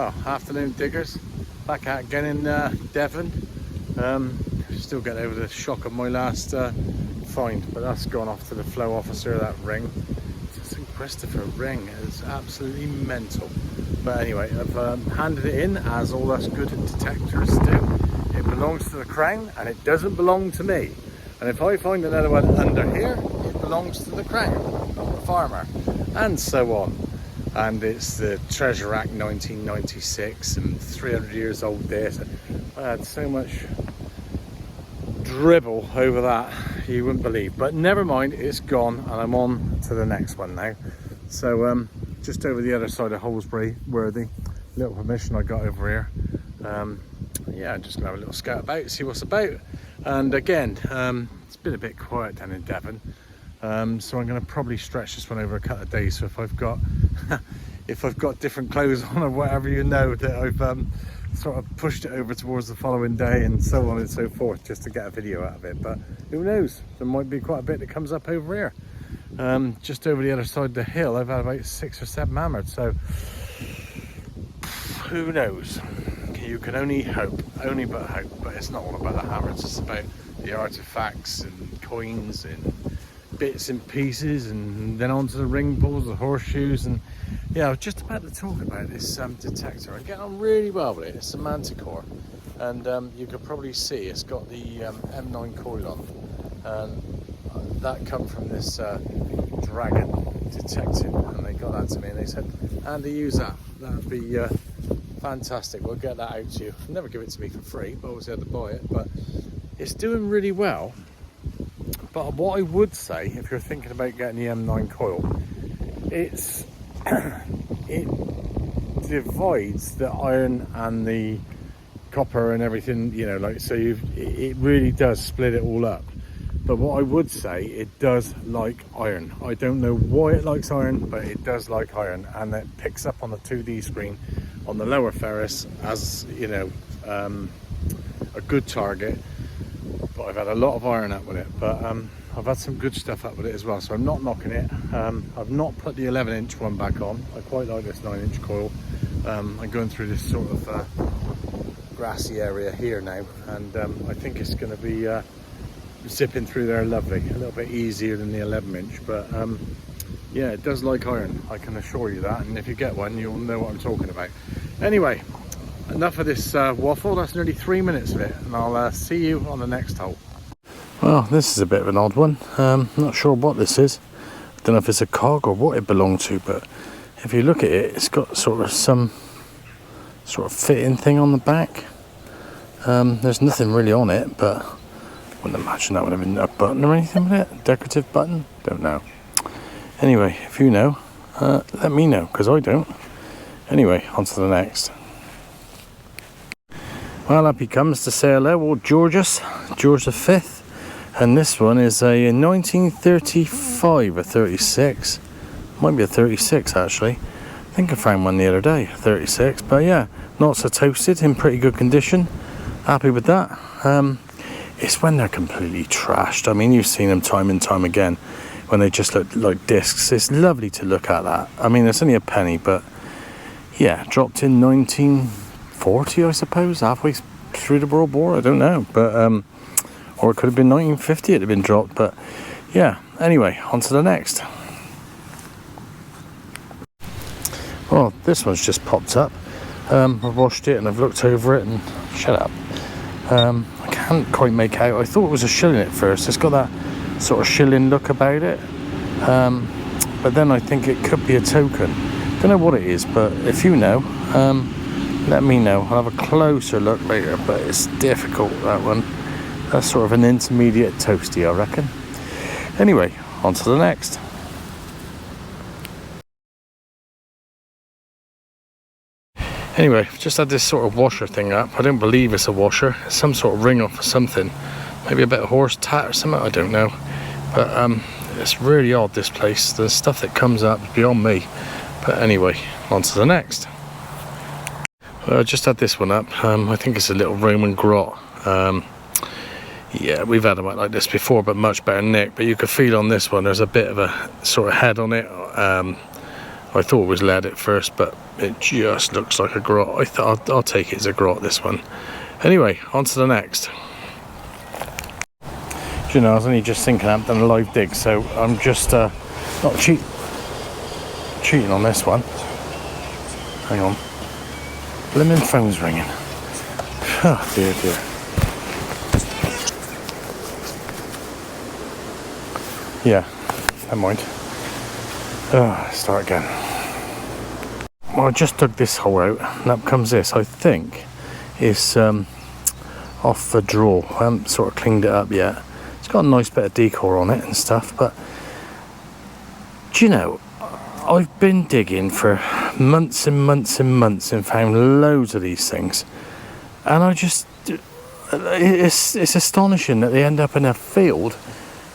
Well, afternoon diggers, back out again in Devon. Still getting over the shock of my last find, but that's gone off to the flow officer, that ring. St. Christopher ring is absolutely mental. But anyway, I've handed it in, as all us good detectors do. It belongs to the Crown and it doesn't belong to me. And if I find another one under here, it belongs to the Crown, not the farmer, and so on. And it's the Treasure Act 1996 and 300 years old this. I had so much dribble over that you wouldn't believe, but never mind, it's gone and I'm on to the next one now. So just over the other side of Holsbury Worthy, little permission I got over here. Yeah, I'm just gonna have a little scout about, see what's about. And again, it's been a bit quiet down in Devon, so I'm going to probably stretch this one over a couple of days. So if I've got if I've got different clothes on or whatever, you know that I've sort of pushed it over towards the following day and so on and so forth, just to get a video out of it. But who knows, there might be quite a bit that comes up over here. Just over the other side of the hill I've had about 6 or 7 hammered, so who knows. You can only hope, only but hope. But it's not all about the hammers, it's about the artifacts and coins and bits and pieces, and then onto the ring balls, the horseshoes. And yeah, I was just about to talk about this detector. I get on really well with it. It's a Manticore, and you can probably see it's got the M9 coil on, and that come from this Dragon detective, and they got that to me and they said, Andy, use that, that'd be fantastic, we'll get that out to you. Never give it to me for free, but obviously I had to buy it. But it's doing really well. But what I would say, if you're thinking about getting the M9 coil, it divides the iron and the copper and everything, you know, like, so it really does split it all up. But what I would say, it does like iron. I don't know why it likes iron, but it does like iron, and it picks up on the 2D screen on the lower ferrous as, you know, a good target. But I've had a lot of iron up with it, but I've had some good stuff up with it as well, so I'm not knocking it. I've not put the 11-inch one back on. I quite like this 9-inch coil. I'm going through this sort of grassy area here now, and I think it's going to be zipping through there lovely, a little bit easier than the 11-inch, but yeah, it does like iron, I can assure you that, and if you get one you'll know what I'm talking about. Anyway, enough of this waffle. That's nearly 3 minutes of it, and I'll see you on the next hole. Well, this is a bit of an odd one. Not sure what this is. I don't know if it's a cog or what it belonged to, but if you look at it, it's got sort of some sort of fitting thing on the back. There's nothing really on it, but I wouldn't imagine that would have been a button or anything with it. Decorative button? Don't know. Anyway, if you know, let me know, because I don't. Anyway, on to the next. Well, up he comes to say hello, old George V. And this one is a 1935, a 36. Might be a 36 actually. I think I found one the other day, 36. But yeah, not so toasted, in pretty good condition. Happy with that. It's when they're completely trashed. I mean, you've seen them time and time again when they just look like discs. It's lovely to look at that. I mean, it's only a penny, but yeah, dropped in 1940, I suppose, halfway through the World War. I don't know, but or it could have been 1950 it had been dropped. But yeah, anyway, on to the next. Well, this one's just popped up. I've washed it and I've looked over it and shut up. I can't quite make out. I thought it was a shilling at first. It's got that sort of shilling look about it, but then I think it could be a token. Don't know what it is, but if you know, let me know. I'll have a closer look later, but it's difficult, that one. That's sort of an intermediate toasty, I reckon. Anyway, on to the next. Anyway, I've just had this sort of washer thing up. I don't believe it's a washer. It's some sort of ring off or something. Maybe a bit of horse tat or something, I don't know. But it's really odd, this place. The stuff that comes up is beyond me. But anyway, on to the next. Well, I just had this one up. I think it's a little Roman grot. Yeah, we've had them like this before, but much better nick. But you can feel on this one, there's a bit of a sort of head on it. I thought it was lead at first, but it just looks like a grot. I thought I'll take it as a grot, this one. Anyway, on to the next. Do you know, I was only just thinking I haven't done a live dig, so I'm just not cheating on this one. Hang on. Blimmin' phone's ringing. Oh dear, dear. Yeah, never mind. Start again. Well, I just dug this hole out, and up comes this. I think it's off the draw. I haven't sort of cleaned it up yet. It's got a nice bit of decor on it and stuff, but do you know, I've been digging for months and months and months and found loads of these things, and I just, it's astonishing that they end up in a field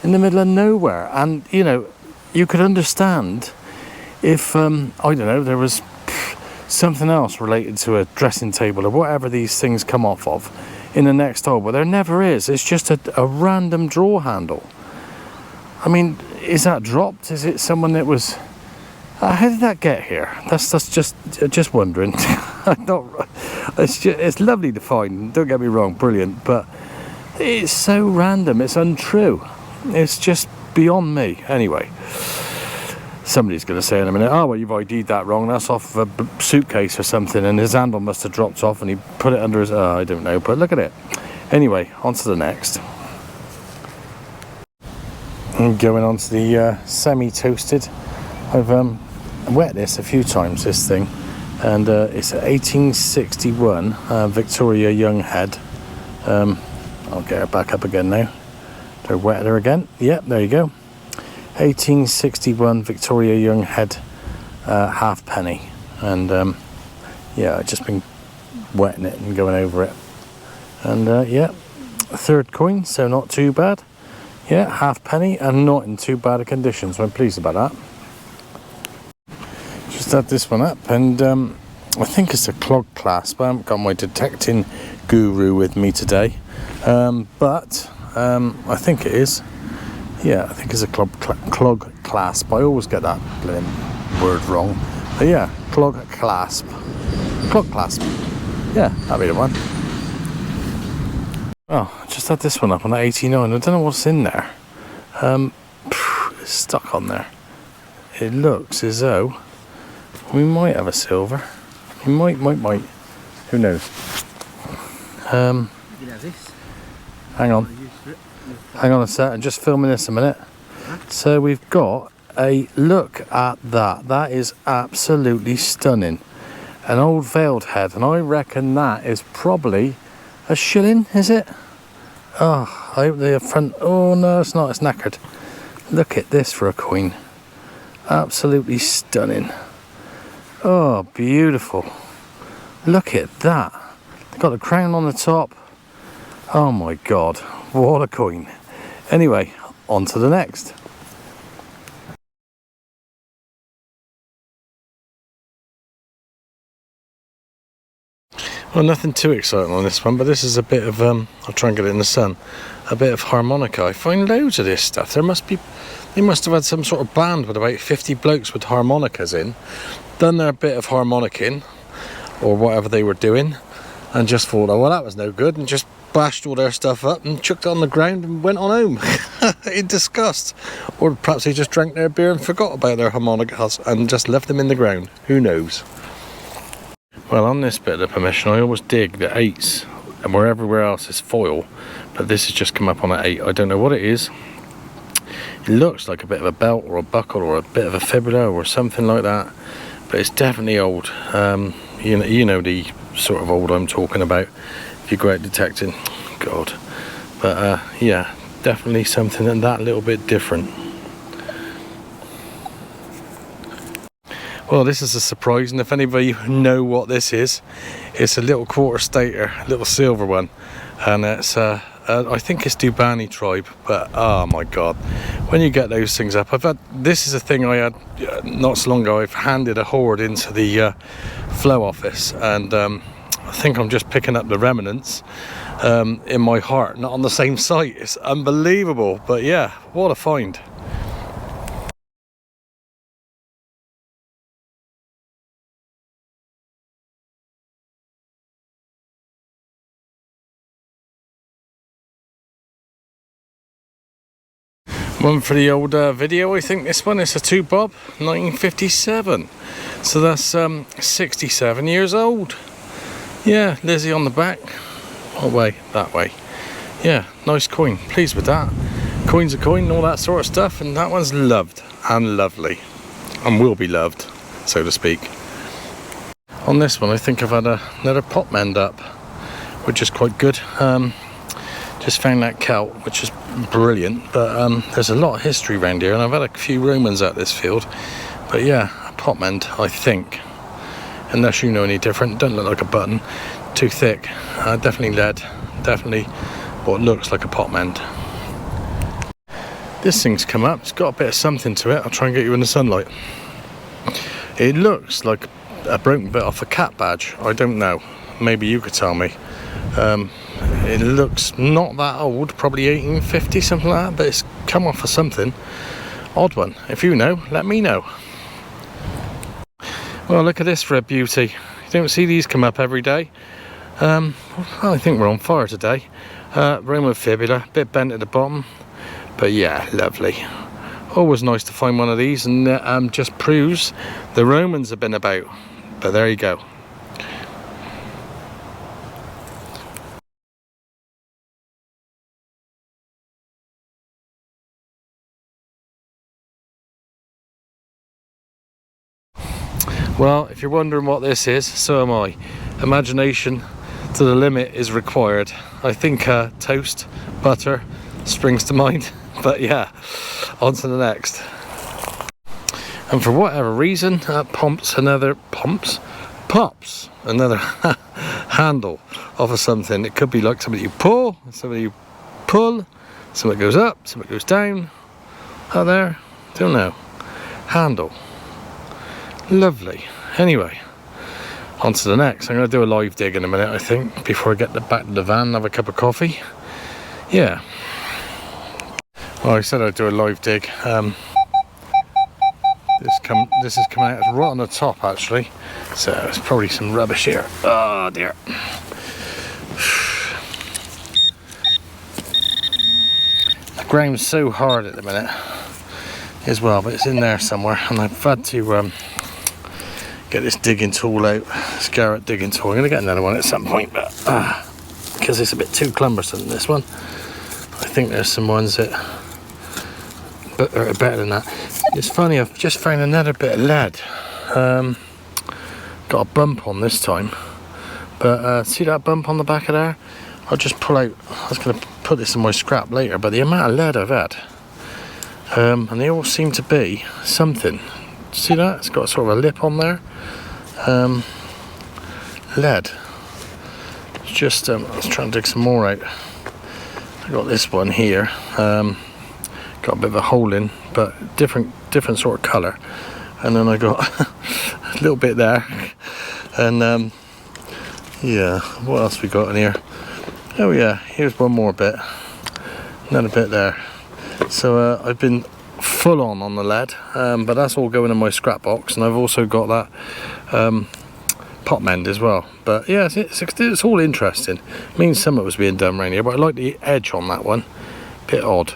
in the middle of nowhere. And you know, you could understand if I don't know, there was something else related to a dressing table or whatever these things come off of in the next hole, but there never is. It's just a random draw handle. I mean, is that dropped? Is it someone that was how did that get here? That's just wondering. It's lovely to find, don't get me wrong, brilliant, but it's so random, it's untrue. It's just beyond me. Anyway, somebody's going to say in a minute, oh well, you've ID'd that wrong, that's off a suitcase or something, and his handle must have dropped off and he put it under his, I don't know, but look at it. Anyway, on to the next. And going on to the semi-toasted. I've wet this a few times, this thing, and it's an 1861 Victoria Young head. I'll get her back up again now. Do I wet her again? Yep, there you go. 1861 Victoria Young head, halfpenny, and yeah, I've just been wetting it and going over it, and yeah, third coin, so not too bad. Yeah, halfpenny and not in too bad a condition, so I'm pleased about that. Just had this one up, and I think it's a clog clasp. I haven't got my detecting guru with me today, but I think it is. Yeah, I think it's a clog clasp. I always get that word wrong. But yeah, clog clasp. Clog clasp. Yeah, that'll be the one. Oh, I just had this one up on that 89. I don't know what's in there. It's stuck on there. It looks as though we might have a silver. We might. Who knows? Hang on. Hang on a sec, I'm just filming this a minute. So we've got a look at that. That is absolutely stunning. An old veiled head, and I reckon that is probably a shilling, is it? Oh, I hope the front, oh no, it's not, it's knackered. Look at this for a coin. Absolutely stunning. Oh, beautiful. Look at that. They've got the crown on the top. Oh my God, what a coin. Anyway, on to the next. Well, nothing too exciting on this one, but this is a bit of, I'll try and get it in the sun, a bit of harmonica. I find loads of this stuff. They must have had some sort of band with about 50 blokes with harmonicas in, done their bit of harmonicing, or whatever they were doing, and just thought, oh, well, that was no good, and just bashed all their stuff up and chucked it on the ground and went on home in disgust. Or perhaps they just drank their beer and forgot about their harmonicas and just left them in the ground. Who knows? Well, on this bit of the permission, I always dig the 8s, and where everywhere else is foil, but this has just come up on an 8. I don't know what it is. It looks like a bit of a belt or a buckle or a bit of a fibula or something like that, but it's definitely old. You know the sort of old I'm talking about if you go out detecting. God. But yeah, definitely something that little bit different. Well, this is a surprise, and if anybody know what this is, it's a little quarter stater, a little silver one, and it's I think it's Dubani tribe, but oh my God, when you get those things up, this is a thing I had not so long ago. I've handed a hoard into the flow office, and I think I'm just picking up the remnants in my heart, not on the same site. It's unbelievable, but yeah, what a find. One for the old video. I think this one is a 2 bob, 1957. So that's 67 years old. Yeah, Lizzie on the back. What way? That way. Yeah, nice coin. Pleased with that. Coin's a coin and all that sort of stuff, and that one's loved and lovely and will be loved, so to speak. On this one I think I've had another pop mend up, which is quite good. Just found that celt, which is brilliant, but there's a lot of history around here, and I've had a few Romans out this field. But yeah, a pot mend, I think, unless you know any different. Doesn't look like a button, too thick. Definitely lead, definitely what looks like a pot mend. This thing's come up, it's got a bit of something to it. I'll try and get you in the sunlight. It looks like a broken bit off a cat badge. I don't know, maybe you could tell me. It looks not that old, probably 1850, something like that, but it's come off of something. Odd one. If you know, let me know. Well, look at this for a beauty. You don't see these come up every day. Well, I think we're on fire today. Roman fibula, bit bent at the bottom, but yeah, lovely. Always nice to find one of these, and just proves the Romans have been about. But there you go. Well, if you're wondering what this is, so am I. Imagination to the limit is required. I think toast, butter springs to mind, but yeah, on to the next. And for whatever reason, pops another handle off of something. It could be like something you pull, something you pull, something goes up, something goes down. Out there, don't know. Handle. Lovely. Anyway, on to the next. I'm going to do a live dig in a minute, I think, before I get back to the van and have a cup of coffee. Yeah. Well, I said I'd do a live dig. This is coming out right on the top, actually. So it's probably some rubbish here. Oh dear. The ground's so hard at the minute as well, but it's in there somewhere, and I've had to get this digging tool out, this Garrett digging tool. I'm going to get another one at some point, but because it's a bit too cumbersome, this one. I think there's some ones that are better than that. It's funny, I've just found another bit of lead. Got a bump on this time, but see that bump on the back of there? I'll just pull out. I was going to put this in my scrap later, but the amount of lead I've had, and they all seem to be something. See that? It's got sort of a lip on there. Lead. It's just let's try and dig some more out. I got this one here. Got a bit of a hole in, but different sort of colour. And then I got a little bit there. And yeah, what else we got in here? Oh yeah, here's one more bit. Another bit there. So I've been full on the lead, but that's all going in my scrap box, and I've also got that pot mend as well. But yeah, it's all interesting. It means something was being done around here, but I like the edge on that one. Bit odd.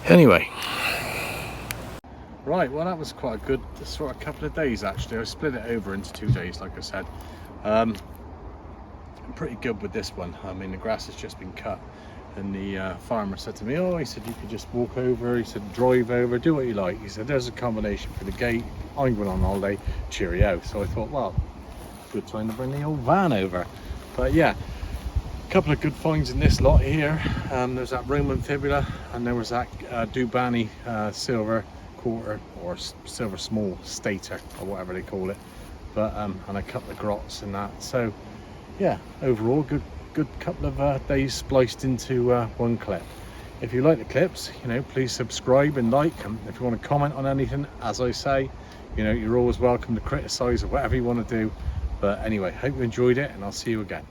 Anyway. Right, well that was quite a good sort of couple of days actually. I split it over into 2 days, like I said. I'm pretty good with this one. I mean, the grass has just been cut. And the farmer said to me, oh, he said, you could just walk over, he said, drive over, do what you like. He said, there's a combination for the gate, I'm going on holiday, cheerio. So I thought, well, good time to bring the old van over. But yeah, a couple of good finds in this lot here. There's that Roman fibula, and there was that Dubani silver quarter, or silver small stator, or whatever they call it. But and a couple of grots and that. So yeah, overall good couple of days spliced into one clip. If you like the clips, you know, please subscribe and like. If you want to comment on anything, as I say, you know, you're always welcome to criticize or whatever you want to do. But anyway, hope you enjoyed it, and I'll see you again.